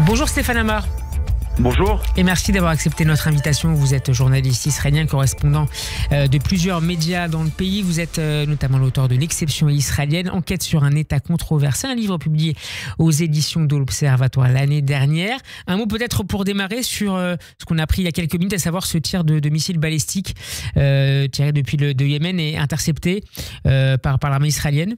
Bonjour Stéphane Amar. Bonjour. Et merci d'avoir accepté notre invitation. Vous êtes journaliste israélien, correspondant de plusieurs médias dans le pays. Vous êtes notamment l'auteur de L'exception israélienne, enquête sur un État controversé, un livre publié aux éditions de l'Observatoire l'année dernière. Un mot peut-être pour démarrer sur ce qu'on a appris il y a quelques minutes, à savoir ce tir de missiles balistiques tiré depuis le Yémen et intercepté par l'armée israélienne.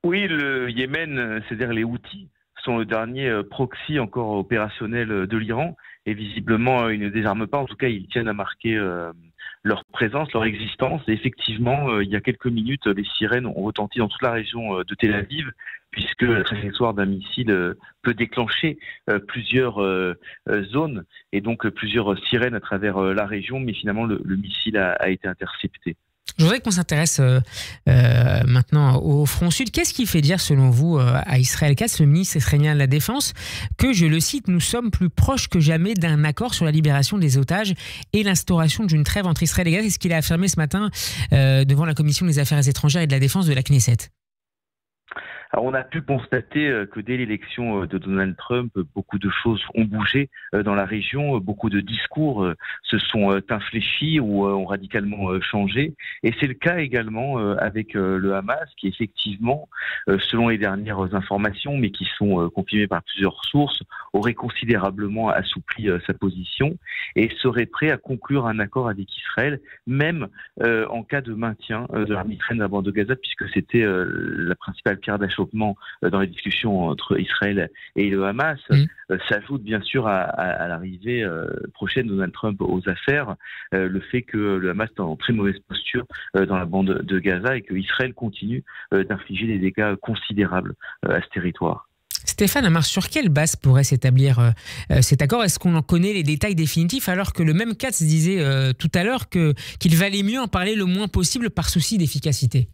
Oui, le Yémen, c'est-à-dire les Houthis, sont le dernier proxy encore opérationnel de l'Iran et visiblement ils ne désarment pas. En tout cas, ils tiennent à marquer leur présence, leur existence. Et effectivement, il y a quelques minutes, les sirènes ont retenti dans toute la région de Tel Aviv, puisque la trajectoire d'un missile peut déclencher plusieurs zones et donc plusieurs sirènes à travers la région. Mais finalement, le missile a été intercepté. Je voudrais qu'on s'intéresse maintenant au front sud. Qu'est-ce qui fait dire, selon vous, à Israël Katz, le ministre israélien de la Défense, que, je le cite, nous sommes plus proches que jamais d'un accord sur la libération des otages et l'instauration d'une trêve entre Israël et Gaza? C'est ce qu'il a affirmé ce matin devant la Commission des Affaires étrangères et de la Défense de la Knesset. Alors, on a pu constater que dès l'élection de Donald Trump, beaucoup de choses ont bougé dans la région, beaucoup de discours se sont infléchis ou ont radicalement changé. Et c'est le cas également avec le Hamas, qui effectivement, selon les dernières informations, mais qui sont confirmées par plusieurs sources, aurait considérablement assoupli sa position et serait prêt à conclure un accord avec Israël, même en cas de maintien de l'armée israélienne dans la bande de Gaza, puisque c'était la principale pierre d'achoppement dans les discussions entre Israël et le Hamas. S'ajoute bien sûr à l'arrivée prochaine de Donald Trump aux affaires le fait que le Hamas est en très mauvaise posture dans la bande de Gaza et que Israël continue d'infliger des dégâts considérables à ce territoire. Stéphane Amar, sur quelle base pourrait s'établir cet accord? Est-ce qu'on en connaît les détails définitifs, alors que le même Katz disait tout à l'heure qu'il valait mieux en parler le moins possible par souci d'efficacité?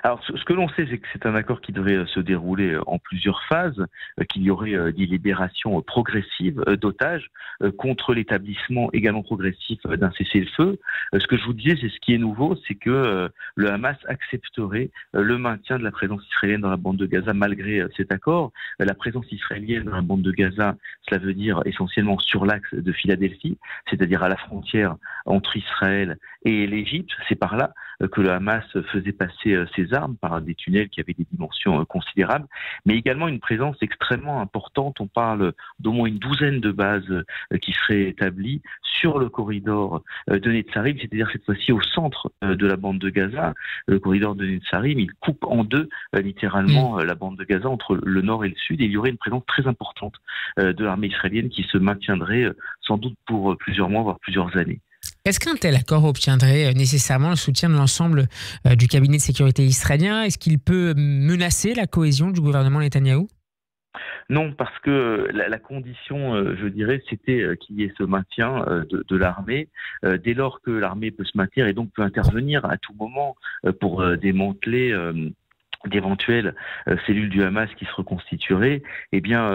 Alors, ce que l'on sait, c'est que c'est un accord qui devrait se dérouler en plusieurs phases, qu'il y aurait des libérations progressives d'otages contre l'établissement également progressif d'un cessez-le-feu. Ce que je vous disais, c'est ce qui est nouveau, c'est que le Hamas accepterait le maintien de la présence israélienne dans la bande de Gaza malgré cet accord. La présence israélienne dans la bande de Gaza, cela veut dire essentiellement sur l'axe de Philadelphie, c'est-à-dire à la frontière entre Israël et l'Égypte. C'est par là que le Hamas faisait passer ses armes par des tunnels qui avaient des dimensions considérables, mais également une présence extrêmement importante. On parle d'au moins une douzaine de bases qui seraient établies sur le corridor de Netzarim, c'est-à-dire cette fois-ci au centre de la bande de Gaza. Le corridor de Netzarim, il coupe en deux littéralement la bande de Gaza entre le nord et le sud, et il y aurait une présence très importante de l'armée israélienne qui se maintiendrait sans doute pour plusieurs mois, voire plusieurs années. Est-ce qu'un tel accord obtiendrait nécessairement le soutien de l'ensemble du cabinet de sécurité israélien? Est-ce qu'il peut menacer la cohésion du gouvernement Netanyahou? Non, parce que la condition, je dirais, c'était qu'il y ait ce maintien de l'armée. Dès lors que l'armée peut se maintenir et donc peut intervenir à tout moment pour démanteler d'éventuelles cellules du Hamas qui se reconstitueraient, eh bien,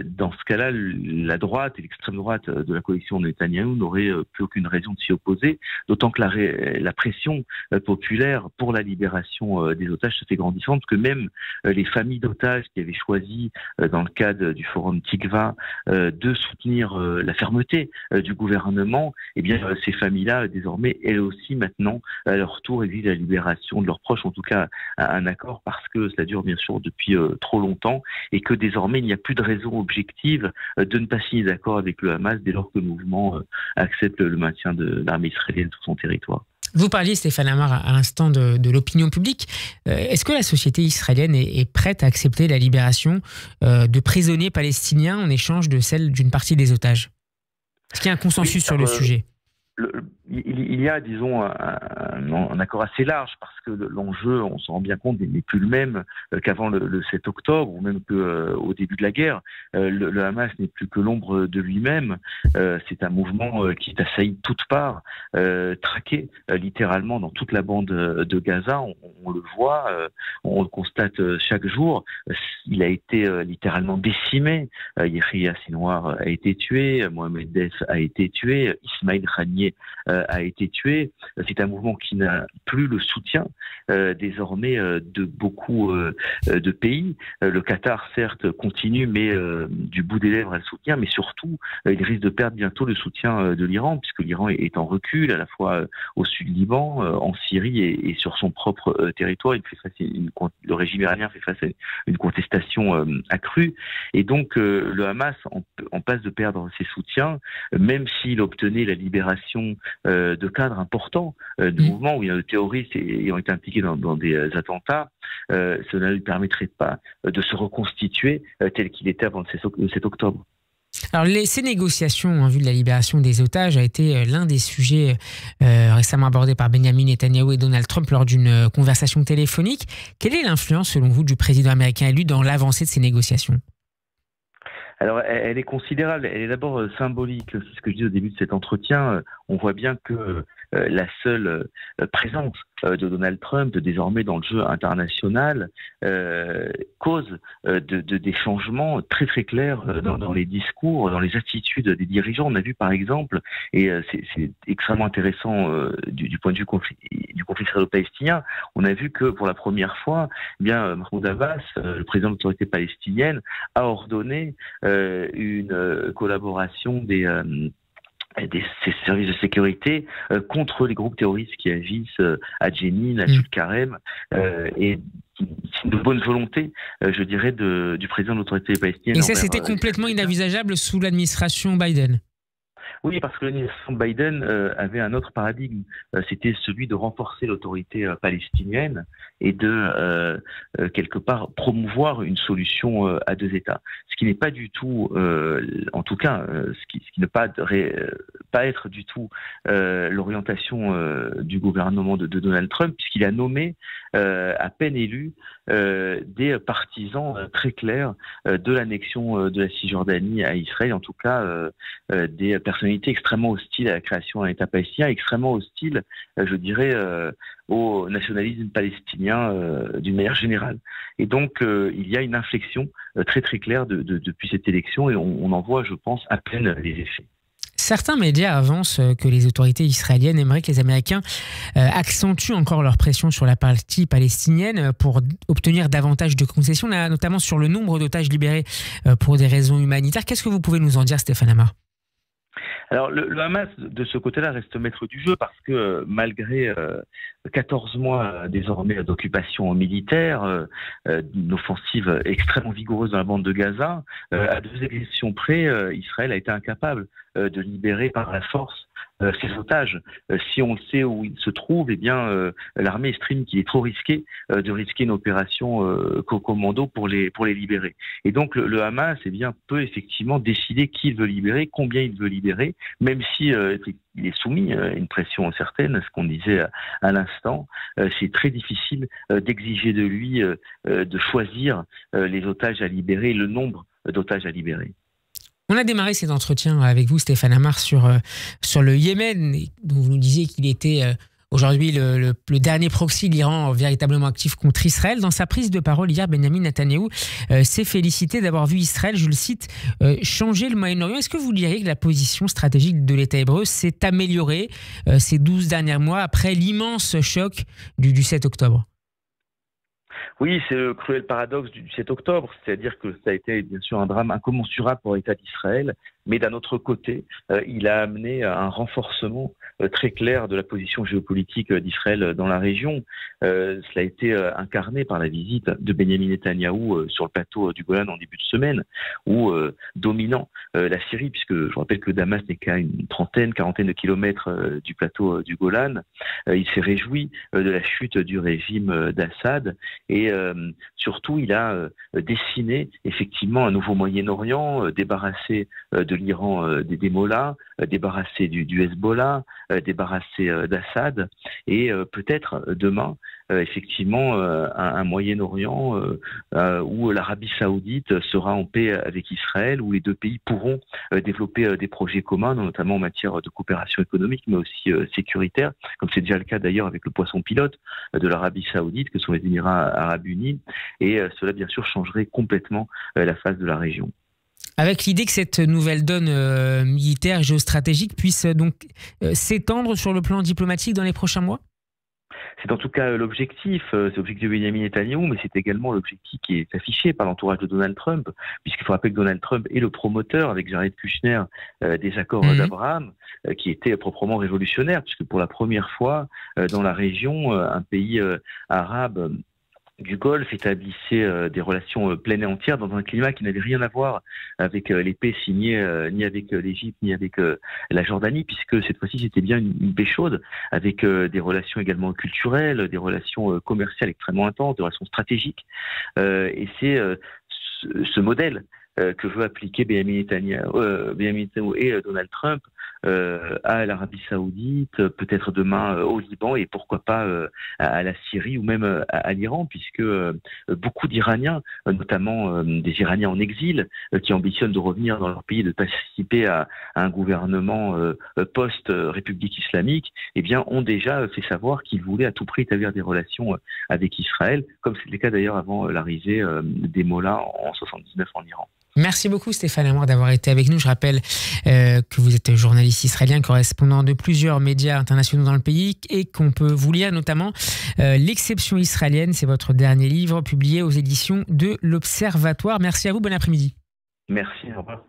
dans ce cas-là, la droite et l'extrême droite de la coalition de Netanyahou n'auraient plus aucune raison de s'y opposer, d'autant que la pression populaire pour la libération des otages se fait grandissante, parce que même les familles d'otages qui avaient choisi, dans le cadre du forum Tikva, de soutenir la fermeté du gouvernement, eh bien, ces familles-là, désormais, elles aussi, maintenant, à leur tour, exigent la libération de leurs proches, en tout cas, un accord, parce que cela dure bien sûr depuis trop longtemps et que désormais il n'y a plus de raison objective de ne pas signer d'accord avec le Hamas dès lors que le mouvement accepte le maintien de l'armée israélienne sur son territoire. Vous parliez, Stéphane Amar, à l'instant de l'opinion publique. Est-ce que la société israélienne est prête à accepter la libération de prisonniers palestiniens en échange de celle d'une partie des otages? Est-ce qu'il y a un consensus sur le sujet? Il y a, disons, un accord assez large, parce que l'enjeu, on s'en rend bien compte, n'est plus le même qu'avant le 7 octobre, ou même qu'au début de la guerre. Le Hamas n'est plus que l'ombre de lui-même. C'est un mouvement qui est assailli de toutes parts, traqué littéralement dans toute la bande de Gaza. On le voit, on le constate chaque jour. Il a été littéralement décimé. Yehia Sinwar a été tué, Mohamed Dess a été tué, Ismaël Haniyeh dernier a été tué. C'est un mouvement qui n'a plus le soutien désormais de beaucoup de pays. Le Qatar, certes, continue, mais du bout des lèvres, elle soutient, mais surtout, il risque de perdre bientôt le soutien de l'Iran, puisque l'Iran est en recul, à la fois au sud Liban, en Syrie et sur son propre territoire. Le régime iranien fait face à une contestation accrue. Et donc, le Hamas en passe de perdre ses soutiens, même s'il obtenait la libération de cadres importants du mouvement, où il y a des terroristes ayant été impliqués dans des attentats. Cela ne lui permettrait pas de se reconstituer tel qu'il était avant le 7 octobre. Alors, ces négociations en vue de la libération des otages a été l'un des sujets récemment abordés par Benjamin Netanyahou et Donald Trump lors d'une conversation téléphonique. Quelle est l'influence, selon vous, du président américain élu dans l'avancée de ces négociations ? Alors, elle est considérable. Elle est d'abord symbolique. C'est ce que je dis au début de cet entretien. On voit bien que la seule présence de Donald Trump désormais dans le jeu international cause des changements très très clairs dans les discours, dans les attitudes des dirigeants. On a vu par exemple, et c'est extrêmement intéressant du point de vue du conflit israélo-palestinien, on a vu que pour la première fois, Mahmoud Abbas, le président de l'autorité palestinienne, a ordonné une collaboration des services de sécurité contre les groupes terroristes qui agissent à Jenin, à Tulkarem, et c'est de bonne volonté, je dirais, du président de l'autorité palestinienne. Et ça, c'était complètement inenvisageable sous l'administration Biden. Oui, parce que l'administration Biden avait un autre paradigme. C'était celui de renforcer l'autorité palestinienne et de, quelque part, promouvoir une solution à deux États. Ce qui n'est pas du tout, en tout cas, ce qui ne pas être du tout l'orientation du gouvernement de Donald Trump, puisqu'il a nommé, à peine élu, des partisans très clairs de l'annexion de la Cisjordanie à Israël, en tout cas des personnalités extrêmement hostiles à la création d'un État palestinien, extrêmement hostiles, je dirais, au nationalisme palestinien d'une manière générale. Et donc, il y a une inflexion très très claire depuis cette élection et on en voit, je pense, à peine les effets. Certains médias avancent que les autorités israéliennes aimeraient que les Américains accentuent encore leur pression sur la partie palestinienne pour obtenir davantage de concessions, notamment sur le nombre d'otages libérés pour des raisons humanitaires. Qu'est-ce que vous pouvez nous en dire, Stéphane Amar ? Alors, le Hamas, de ce côté-là, reste maître du jeu parce que malgré 14 mois désormais d'occupation militaire, une offensive extrêmement vigoureuse dans la bande de Gaza, à 2 exceptions près, Israël a été incapable de libérer par la force ces otages. Si on sait où ils se trouvent, eh bien, l'armée estime qu'il est trop risqué de risquer une opération commando pour les libérer. Et donc, le Hamas, eh bien, peut effectivement décider qui il veut libérer, combien il veut libérer, même si il est soumis à une pression certaine, ce qu'on disait à l'instant. C'est très difficile d'exiger de lui de choisir les otages à libérer, le nombre d'otages à libérer. On a démarré cet entretien avec vous, Stéphane Amar, sur le Yémen, dont vous nous disiez qu'il était aujourd'hui le dernier proxy de l'Iran véritablement actif contre Israël. Dans sa prise de parole hier, Benjamin Netanyahou s'est félicité d'avoir vu Israël, je le cite, changer le Moyen-Orient. Est-ce que vous diriez que la position stratégique de l'État hébreu s'est améliorée ces 12 derniers mois après l'immense choc du 7 octobre ? Oui, c'est le cruel paradoxe du 7 octobre, c'est-à-dire que ça a été bien sûr un drame incommensurable pour l'État d'Israël, mais d'un autre côté, il a amené à un renforcement très clair de la position géopolitique d'Israël dans la région. Cela a été incarné par la visite de Benjamin Netanyahou sur le plateau du Golan en début de semaine, où dominant la Syrie, puisque je rappelle que Damas n'est qu'à une quarantaine de kilomètres du plateau du Golan, il s'est réjoui de la chute du régime d'Assad et surtout il a dessiné effectivement un nouveau Moyen-Orient, débarrassé de l'Iran des mollahs, débarrassé du Hezbollah, débarrassé d'Assad et peut-être demain effectivement un Moyen-Orient où l'Arabie Saoudite sera en paix avec Israël, où les deux pays pourront développer des projets communs, notamment en matière de coopération économique, mais aussi sécuritaire, comme c'est déjà le cas d'ailleurs avec le poisson pilote de l'Arabie Saoudite, que sont les Émirats Arabes Unis, et cela bien sûr changerait complètement la face de la région. Avec l'idée que cette nouvelle donne militaire et géostratégique puisse donc s'étendre sur le plan diplomatique dans les prochains mois? C'est en tout cas l'objectif, c'est l'objectif de Benjamin Netanyahou, mais c'est également l'objectif qui est affiché par l'entourage de Donald Trump, puisqu'il faut rappeler que Donald Trump est le promoteur, avec Jared Kushner, des accords d'Abraham, qui étaient proprement révolutionnaires, puisque pour la première fois dans la région, un pays arabe du Golfe établissait des relations pleines et entières dans un climat qui n'avait rien à voir avec les paix signées ni avec l'Égypte ni avec la Jordanie, puisque cette fois-ci c'était bien une paix chaude avec des relations également culturelles, des relations commerciales extrêmement intenses, des relations stratégiques. Et c'est ce modèle que veut appliquer Benjamin Netanyahou et Donald Trump à l'Arabie Saoudite, peut-être demain au Liban et pourquoi pas à la Syrie ou même à l'Iran, puisque beaucoup d'Iraniens, notamment des Iraniens en exil, qui ambitionnent de revenir dans leur pays, de participer à un gouvernement post-République islamique, eh bien, ont déjà fait savoir qu'ils voulaient à tout prix établir des relations avec Israël, comme c'était le cas d'ailleurs avant l'arrivée des mollahs en 79 en Iran. Merci beaucoup Stéphane Amor d'avoir été avec nous. Je rappelle que vous êtes journaliste israélien, correspondant de plusieurs médias internationaux dans le pays et qu'on peut vous lire notamment L'exception israélienne. C'est votre dernier livre publié aux éditions de l'Observatoire. Merci à vous, bon après-midi. Merci, au revoir.